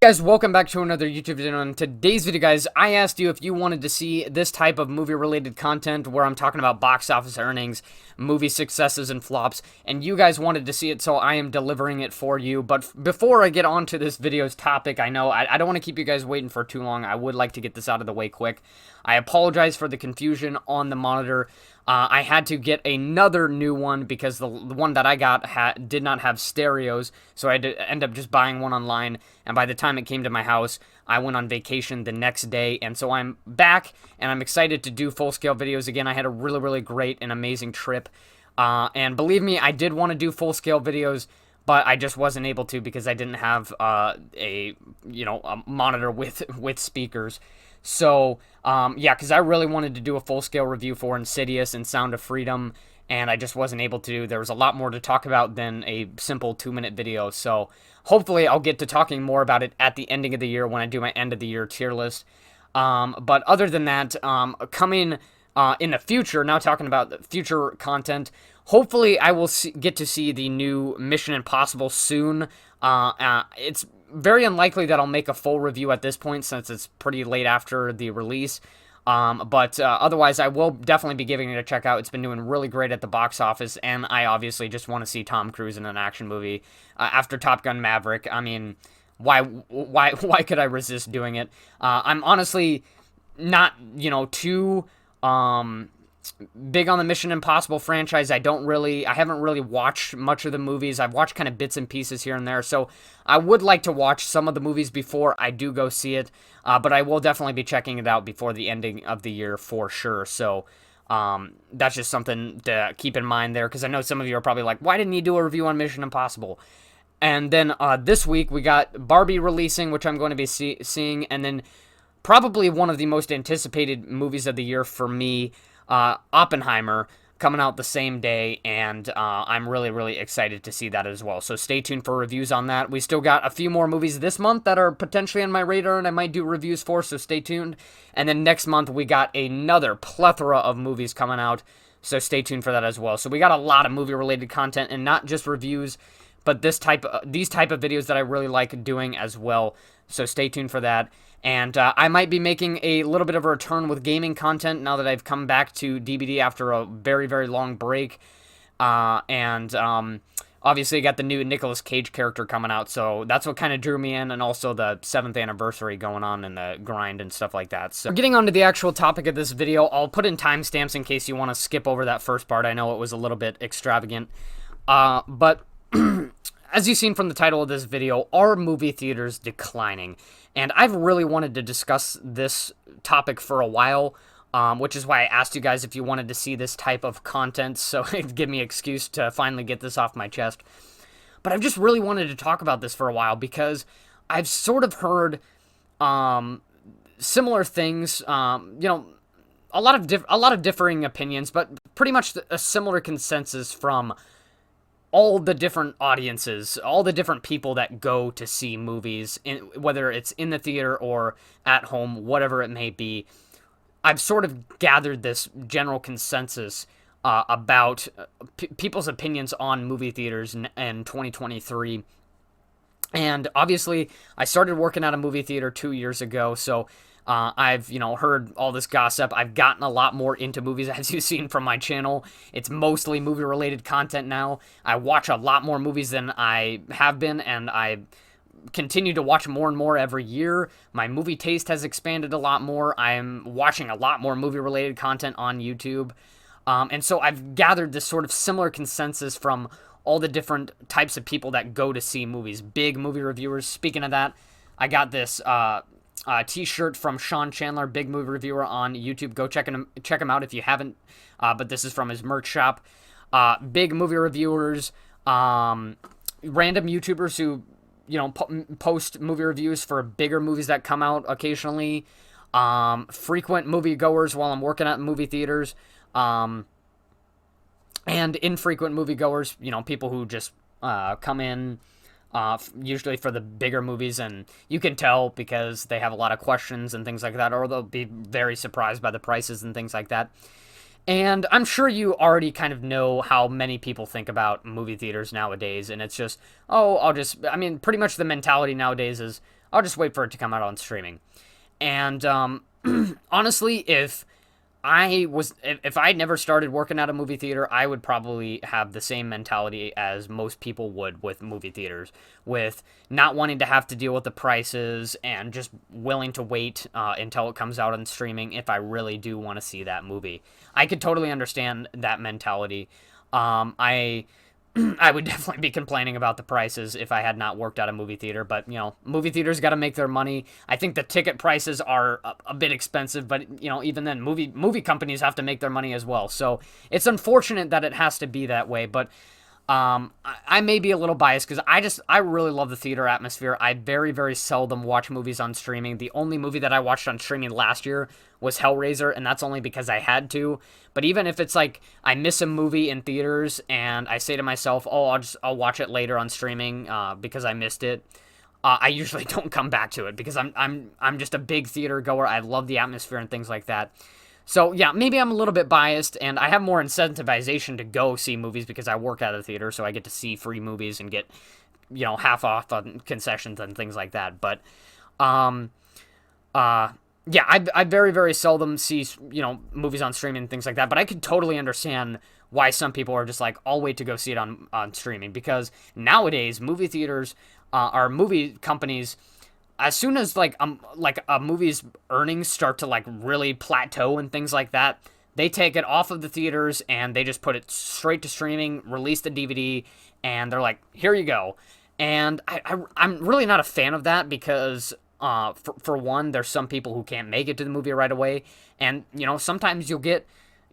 Guys, welcome back to another YouTube video. In today's video, guys, I asked you if you wanted to see this type of movie-related content where I'm talking about box office earnings, movie successes and flops, and you guys wanted to see it, so I am delivering it for you. But before I get on to this video's topic, I know I don't want to keep you guys waiting for too long. I would like to get this out of the way quick. I apologize for the confusion on the monitor. I had to get another new one because the one that I got did not have stereos, so I had to end up just buying one online, and by the time it came to my house, I went on vacation the next day, and so I'm back, and I'm excited to do full-scale videos again. I had a really great and amazing trip, and believe me, I did want to do full-scale videos, but I just wasn't able to because I didn't have a monitor with speakers. So, yeah, because I really wanted to do a full-scale review for Insidious and Sound of Freedom, and I just wasn't able to. There was a lot more to talk about than a simple 2-minute video, so hopefully I'll get to talking more about it at the ending of the year when I do my end-of-the-year tier list. But other than that, coming in the future, now talking about future content, hopefully I will get to see the new Mission Impossible soon. It's very unlikely that I'll make a full review at this point since it's pretty late after the release. But otherwise, I will definitely be giving it a check out. It's been doing really great at the box office, and I obviously just want to see Tom Cruise in an action movie after Top Gun Maverick. I mean, why could I resist doing it? I'm honestly not, too big on the Mission Impossible franchise. I haven't really watched much of the movies. I've watched kind of bits and pieces here and there, so I would like to watch some of the movies before I do go see it, but I will definitely be checking it out before the ending of the year for sure, so that's just something to keep in mind there, because I know some of you are probably like, why didn't you do a review on Mission Impossible? And then this week, we got Barbie releasing, which I'm going to be seeing, and then probably one of the most anticipated movies of the year for me, Oppenheimer, coming out the same day, and I'm really excited to see that as well. So stay tuned for reviews on that. We still got a few more movies this month that are potentially on my radar and I might do reviews for, so stay tuned. And then next month we got another plethora of movies coming out, so stay tuned for that as well. So we got a lot of movie-related content, and not just reviews, but these type of videos that I really like doing as well. So stay tuned for that. And I might be making a little bit of a return with gaming content now that I've come back to DBD after a very long break. Obviously I got the new Nicolas Cage character coming out, so that's what kind of drew me in, and also the 7th anniversary going on in the grind and stuff like that. So getting on to the actual topic of this video, I'll put in timestamps in case you want to skip over that first part. I know it was a little bit extravagant, but as you've seen from the title of this video, are movie theaters declining? And I've really wanted to discuss this topic for a while, which is why I asked you guys if you wanted to see this type of content, so it'd give me an excuse to finally get this off my chest. But I've just really wanted to talk about this for a while because I've sort of heard similar things, a lot of differing opinions, but pretty much a similar consensus from all the different audiences, all the different people that go to see movies, whether it's in the theater or at home, whatever it may be. I've sort of gathered this general consensus about people's opinions on movie theaters in 2023. And obviously, I started working at a movie theater 2 years ago, so I've, heard all this gossip. I've gotten a lot more into movies, as you've seen from my channel. It's mostly movie-related content now. I watch a lot more movies than I have been, and I continue to watch more and more every year. My movie taste has expanded a lot more. I'm watching a lot more movie-related content on YouTube. And so I've gathered this sort of similar consensus from all the different types of people that go to see movies. Big movie reviewers. Speaking of that, I got this t-shirt from Sean Chandler, big movie reviewer on YouTube. Go check him out if you haven't. But this is from his merch shop. Big movie reviewers, random YouTubers who post movie reviews for bigger movies that come out occasionally. Frequent movie goers while I'm working at movie theaters. And infrequent movie goers, people who just come in usually for the bigger movies, and you can tell because they have a lot of questions and things like that, or they'll be very surprised by the prices and things like that. And I'm sure you already kind of know how many people think about movie theaters nowadays, and it's just, I mean, pretty much the mentality nowadays is, I'll just wait for it to come out on streaming. And honestly, if I never started working at a movie theater, I would probably have the same mentality as most people would with movie theaters, with not wanting to have to deal with the prices and just willing to wait until it comes out on streaming if I really do want to see that movie. I could totally understand that mentality. I would definitely be complaining about the prices if I had not worked at a movie theater, but, movie theaters got to make their money. I think the ticket prices are a bit expensive, but, even then, movie companies have to make their money as well. So it's unfortunate that it has to be that way, but I may be a little biased because I really love the theater atmosphere. I very, very seldom watch movies on streaming. The only movie that I watched on streaming last year was Hellraiser, and that's only because I had to. But even if it's like I miss a movie in theaters and I say to myself, "Oh, I'll watch it later on streaming because I missed it," I usually don't come back to it because I'm just a big theater goer. I love the atmosphere and things like that. So, yeah, maybe I'm a little bit biased, and I have more incentivization to go see movies because I work at a theater, so I get to see free movies and get, half off on concessions and things like that. But, yeah, I very, very seldom see, movies on streaming and things like that, but I could totally understand why some people are just like, I'll wait to go see it on streaming, because nowadays, movie theaters, or movie companies, as soon as like a movie's earnings start to like really plateau and things like that, they take it off of the theaters and they just put it straight to streaming, release the DVD, and they're like, here you go. And I'm really not a fan of that because for one, there's some people who can't make it to the movie right away, and sometimes you'll get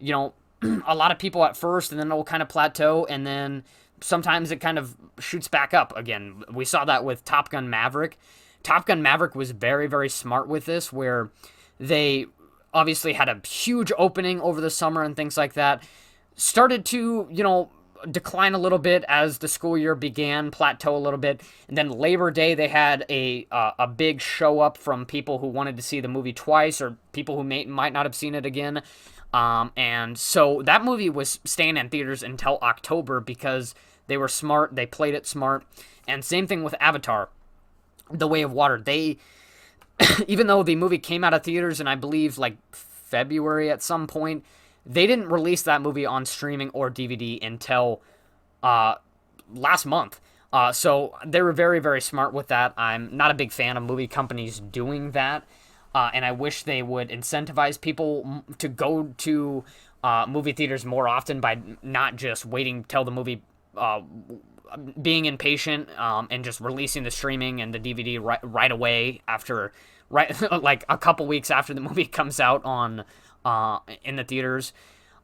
a lot of people at first, and then it'll kind of plateau, and then sometimes it kind of shoots back up again. We saw that with Top Gun Maverick. Top Gun Maverick was very, very smart with this, where they obviously had a huge opening over the summer and things like that. Started to, decline a little bit as the school year began, plateau a little bit. And then Labor Day, they had a big show up from people who wanted to see the movie twice, or people who might not have seen it again. And so that movie was staying in theaters until October because they were smart. They played it smart. And same thing with Avatar, The Way of Water. They, even though the movie came out of theaters in, I believe, like February at some point, they didn't release that movie on streaming or DVD until last month. So they were very, very smart with that. I'm not a big fan of movie companies doing that, and I wish they would incentivize people to go to movie theaters more often by not just waiting till the movie, being impatient, and just releasing the streaming and the DVD right away after, like a couple weeks after the movie comes out on in the theaters.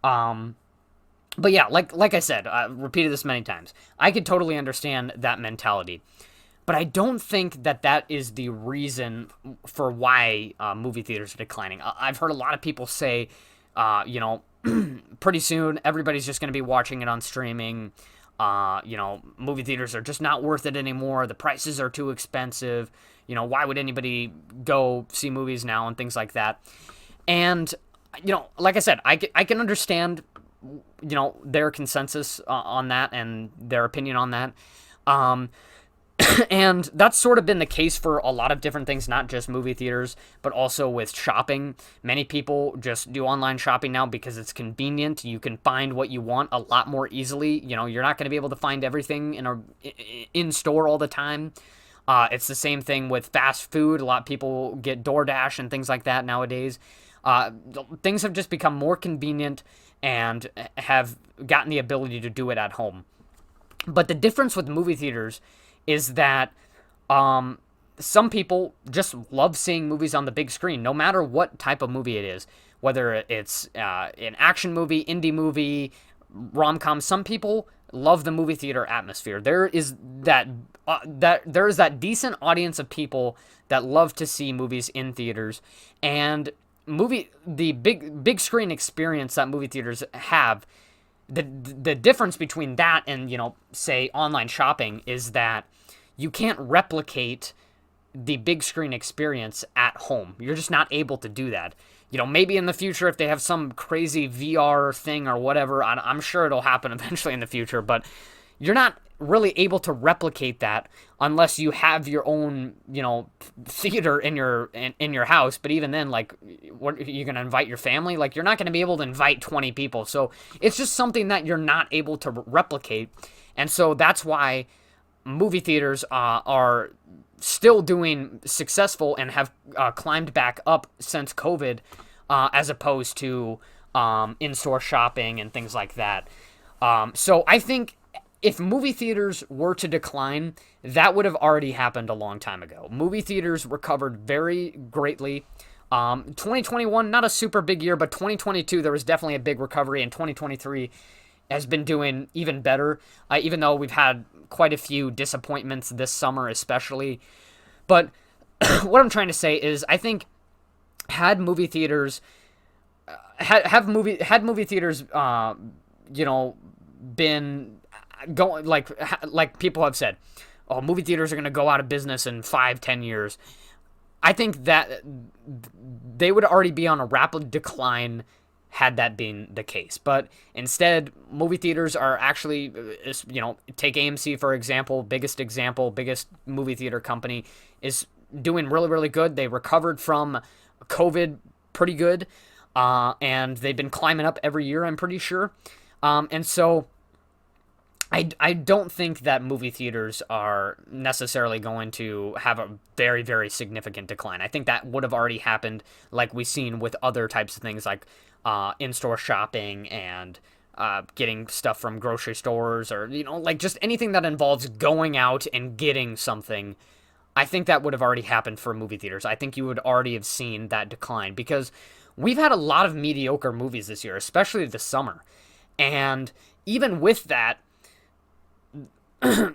But yeah, like I said, I've repeated this many times, I could totally understand that mentality. But I don't think that is the reason for why movie theaters are declining. I've heard a lot of people say, pretty soon everybody's just going to be watching it on streaming. Movie theaters are just not worth it anymore. The prices are too expensive. Why would anybody go see movies now and things like that? And, like I said, I can understand, their consensus on that and their opinion on that. And that's sort of been the case for a lot of different things, not just movie theaters, but also with shopping. Many people just do online shopping now because it's convenient. You can find what you want a lot more easily. You're not going to be able to find everything in store all the time. It's the same thing with fast food. A lot of people get DoorDash and things like that nowadays. Things have just become more convenient and have gotten the ability to do it at home. But the difference with movie theaters is that some people just love seeing movies on the big screen, no matter what type of movie it is, whether it's an action movie, indie movie, rom-com. Some people love the movie theater atmosphere. There is that decent audience of people that love to see movies in theaters, and the big screen experience that movie theaters have. The difference between that and, say online shopping is that you can't replicate the big screen experience at home. You're just not able to do that. Maybe in the future, if they have some crazy VR thing or whatever, I'm sure it'll happen eventually in the future, but you're not really able to replicate that unless you have your own, theater in your house. But even then, like, what, you're gonna invite your family? Like, you're not gonna be able to invite 20 people. So it's just something that you're not able to replicate, and so that's why movie theaters are still doing successful and have climbed back up since COVID, as opposed to in-store shopping and things like that. So I think if movie theaters were to decline, that would have already happened a long time ago. Movie theaters recovered very greatly. 2021, not a super big year, but 2022, there was definitely a big recovery, and 2023 has been doing even better, even though we've had quite a few disappointments this summer, especially. But what I'm trying to say is, I think had movie theaters had movie theaters, been going like people have said, oh, movie theaters are going to go out of business in 5-10 years. I think that they would already be on a rapid decline had that been the case. But instead, movie theaters are actually, take AMC for example, biggest movie theater company, is doing really, really good. They recovered from COVID pretty good, and they've been climbing up every year, I'm pretty sure. And so I don't think that movie theaters are necessarily going to have a very, very significant decline. I think that would have already happened, like we've seen with other types of things, like in-store shopping and getting stuff from grocery stores, or, like just anything that involves going out and getting something. I think that would have already happened for movie theaters. I think you would already have seen that decline, because we've had a lot of mediocre movies this year, especially this summer. And even with that,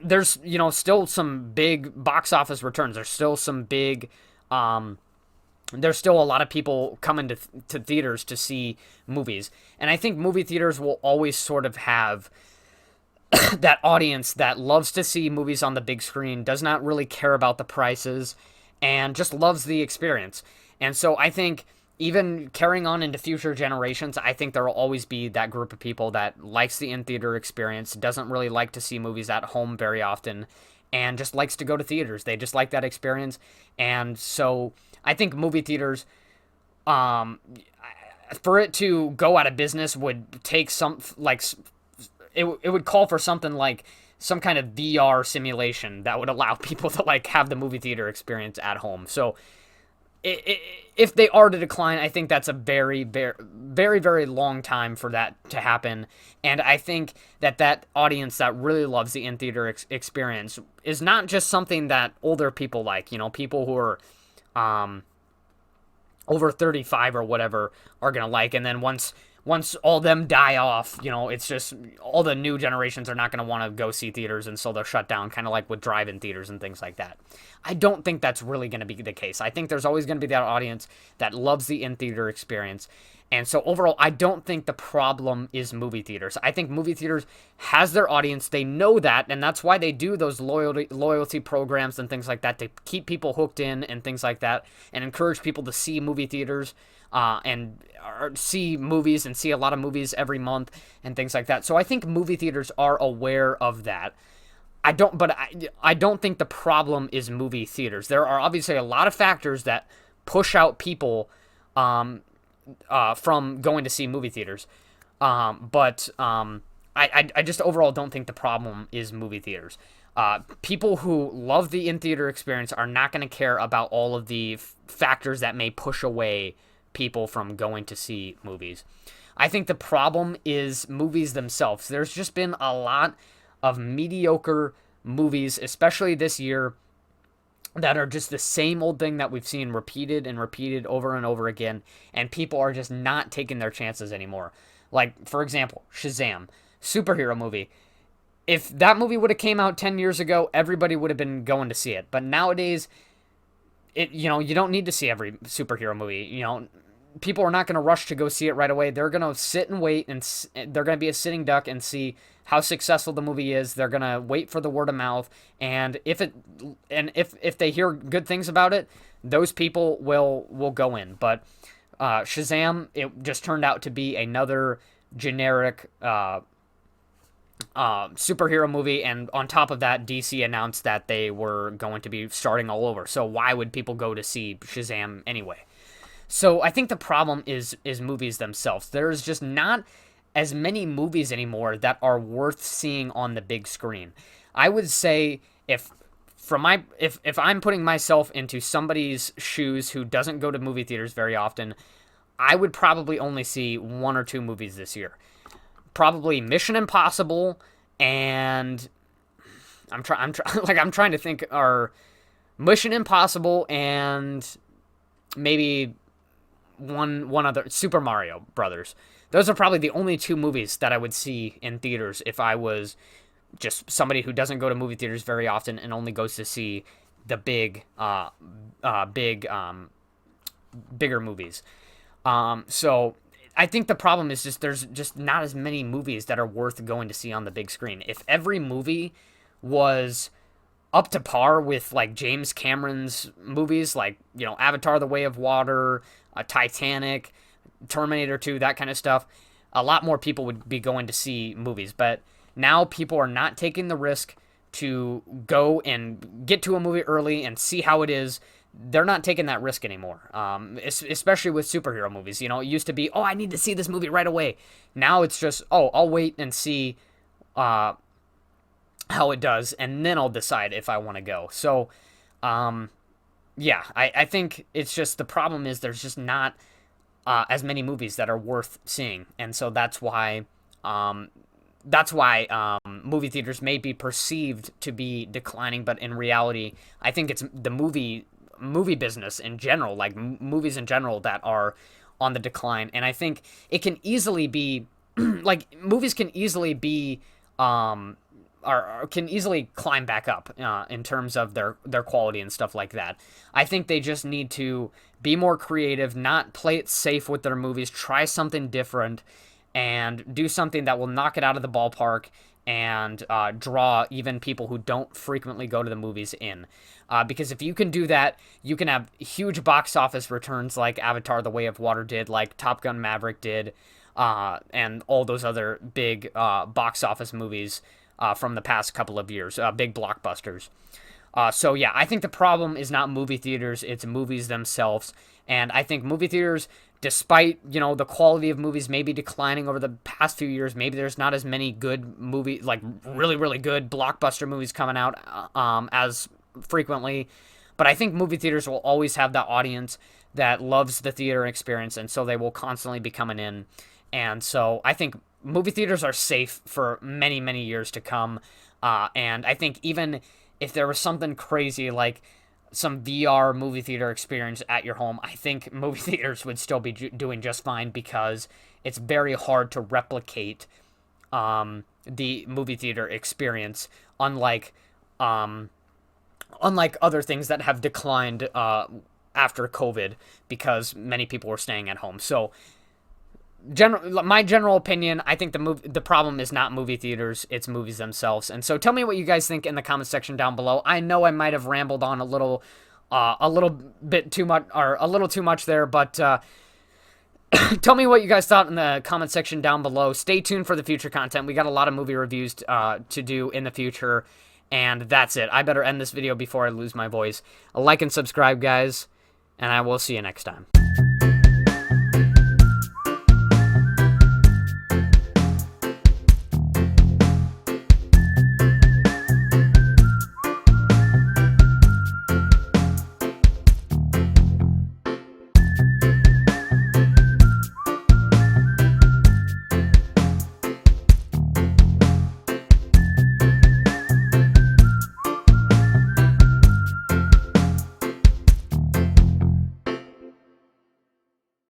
there's, still some big box office returns. There's still some big, there's still a lot of people coming to theaters to see movies. And I think movie theaters will always sort of have that audience that loves to see movies on the big screen, does not really care about the prices, and just loves the experience. And so I think, even carrying on into future generations, I think there will always be that group of people that likes the in-theater experience, doesn't really like to see movies at home very often, and just likes to go to theaters. They just like that experience. And so I think movie theaters, for it to go out of business would take it would call for something like some kind of VR simulation that would allow people to like have the movie theater experience at home. So if they are to decline, I think that's a very, very, very, very long time for that to happen. And I think that audience that really loves the in-theater experience is not just something that older people like, people who are over 35 or whatever are going to like. And then once all them die off, it's just all the new generations are not going to want to go see theaters, and so they'll shut down, kind of like with drive-in theaters and things like that. I don't think that's really going to be the case. I think there's always going to be that audience that loves the in-theater experience. And so overall, I don't think the problem is movie theaters. I think movie theaters has their audience. They know that, and that's why they do those loyalty programs and things like that, to keep people hooked in and things like that, and encourage people to see movie theaters and see movies and see a lot of movies every month and things like that. So I think movie theaters are aware of that. I don't think the problem is movie theaters. There are obviously a lot of factors that push out people from going to see movie theaters. But I just overall don't think the problem is movie theaters. People who love the in-theater experience are not going to care about all of the factors that may push away people from going to see movies. I think the problem is movies themselves. There's just been a lot of mediocre movies, especially this year, that are just the same old thing that we've seen repeated and repeated over and over again, and people are just not taking their chances anymore. Like, for example, Shazam, superhero movie. If that movie would have came out 10 years ago, everybody would have been going to see it. But nowadays, you don't need to see every superhero movie. People are not going to rush to go see it right away. They're going to sit and wait, and they're going to be a sitting duck and see how successful the movie is. They're going to wait for the word of mouth, and if they hear good things about it, those people will go in. But Shazam, it just turned out to be another generic superhero movie, and on top of that, DC announced that they were going to be starting all over. So why would people go to see Shazam anyway? So I think the problem is movies themselves. There's just not as many movies anymore that are worth seeing on the big screen. I would say if I'm putting myself into somebody's shoes who doesn't go to movie theaters very often, I would probably only see one or two movies this year. Probably Mission Impossible, and I'm trying to think, are Mission Impossible and maybe one other, Super Mario Brothers. Those are probably the only two movies that I would see in theaters if I was just somebody who doesn't go to movie theaters very often and only goes to see the bigger movies. So I think the problem is just there's just not as many movies that are worth going to see on the big screen. If every movie was up to par with like James Cameron's movies, like, you know, Avatar: The Way of Water, Titanic, Terminator 2, that kind of stuff, a lot more people would be going to see movies. But now people are not taking the risk to go and get to a movie early and see how it is. They're not taking that risk anymore, especially with superhero movies. You know, it used to be, oh, I need to see this movie right away. Now it's just, oh, I'll wait and see how it does, and then I'll decide if I want to go. So, yeah, I think it's just, the problem is there's just not as many movies that are worth seeing, and so that's why movie theaters may be perceived to be declining, but in reality, I think it's the movie business in general, like movies in general, that are on the decline. And I think it can easily be like movies can easily be or can easily climb back up in terms of their quality and stuff like that. I think they just need to be more creative, not play it safe with their movies, try something different, and do something that will knock it out of the ballpark and draw even people who don't frequently go to the movies in. Because if you can do that, you can have huge box office returns like Avatar: The Way of Water did, like Top Gun: Maverick did, and all those other big box office movies from the past couple of years, big blockbusters. So yeah, I think the problem is not movie theaters, it's movies themselves. And I think movie theaters, despite, you know, the quality of movies maybe declining over the past few years, maybe there's not as many good movie, like really, really good blockbuster movies coming out as frequently. But I think movie theaters will always have that audience that loves the theater experience, and so they will constantly be coming in. And so I think movie theaters are safe for many, many years to come. And I think even if there was something crazy like some VR movie theater experience at your home, I think movie theaters would still be doing just fine, because it's very hard to replicate the movie theater experience, unlike other things that have declined after COVID, because many people were staying at home. So my general opinion, I think the problem is not movie theaters, it's movies themselves. And so tell me what you guys think in the comment section down below. I know I might have rambled on a little bit too much, or a little too much there, but tell me what you guys thought in the comment section down below. Stay tuned for the future content. We got a lot of movie reviews to do in the future, and that's it. I better end this video before I lose my voice. Like and subscribe, guys, and I will see you next time.